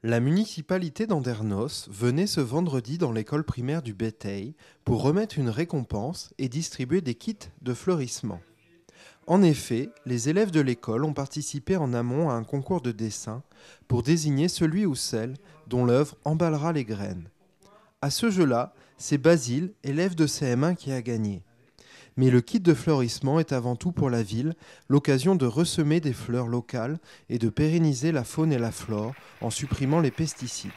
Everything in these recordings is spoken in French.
La municipalité d'Andernos venait ce vendredi dans l'école primaire du Béteil pour remettre une récompense et distribuer des kits de fleurissement. En effet, les élèves de l'école ont participé en amont à un concours de dessin pour désigner celui ou celle dont l'œuvre emballera les graines. À ce jeu-là, c'est Basile, élève de CM1, qui a gagné. Mais le kit de fleurissement est avant tout pour la ville l'occasion de ressemer des fleurs locales et de pérenniser la faune et la flore en supprimant les pesticides.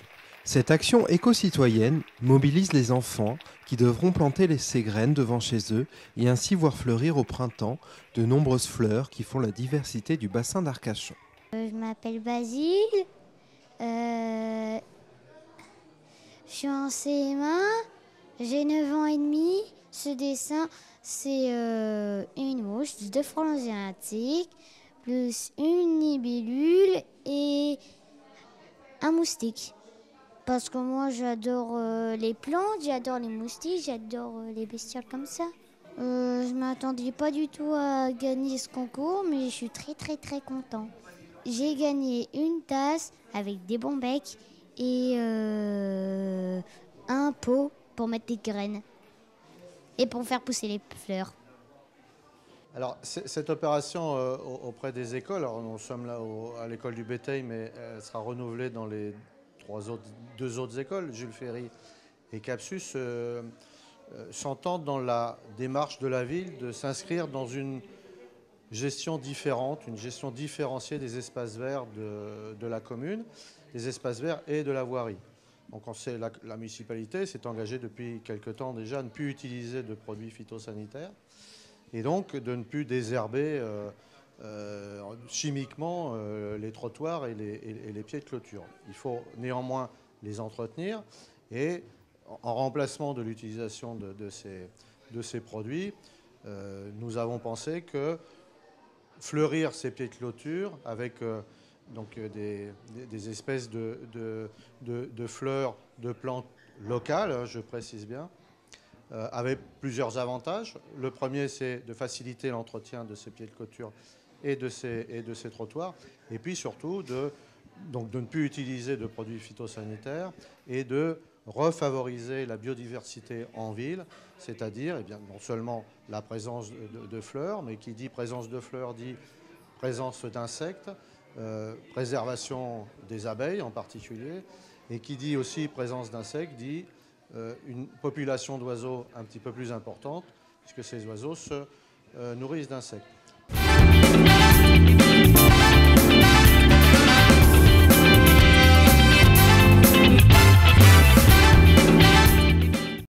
Cette action éco-citoyenne mobilise les enfants qui devront planter ces graines devant chez eux et ainsi voir fleurir au printemps de nombreuses fleurs qui font la diversité du bassin d'Arcachon. Je m'appelle Basile, euh, je suis en CM1, j'ai 9 ans et demi. Ce dessin, c'est une mouche, deux frelons asiatiques, plus une libellule et un moustique. Parce que moi, j'adore les plantes, j'adore les moustiques, j'adore les bestioles comme ça. Je m'attendais pas du tout à gagner ce concours, mais je suis très très très content. J'ai gagné une tasse avec des bons becs et un pot pour mettre des graines et pour faire pousser les fleurs. Alors, cette opération auprès des écoles, alors nous sommes là à l'école du Béteil, mais elle sera renouvelée dans les deux autres écoles, Jules Ferry et Capsus, s'entendent dans la démarche de la ville de s'inscrire dans une gestion différente, une gestion différenciée des espaces verts de la commune, des espaces verts et de la voirie. Donc la municipalité s'est engagée depuis quelque temps déjà à ne plus utiliser de produits phytosanitaires et donc de ne plus désherber chimiquement les trottoirs et les pieds de clôture. Il faut néanmoins les entretenir et en remplacement de l'utilisation de ces produits, nous avons pensé que fleurir ces pieds de clôture avec des espèces de fleurs, de plantes locales, je précise bien, avait plusieurs avantages. Le premier, c'est de faciliter l'entretien de ces pieds de clôture et de ces trottoirs. Et puis surtout, de ne plus utiliser de produits phytosanitaires et de refavoriser la biodiversité en ville, c'est-à-dire non seulement la présence de fleurs, mais qui dit présence de fleurs dit présence d'insectes, préservation des abeilles en particulier, et qui dit aussi présence d'insectes dit une population d'oiseaux un petit peu plus importante, puisque ces oiseaux se nourrissent d'insectes.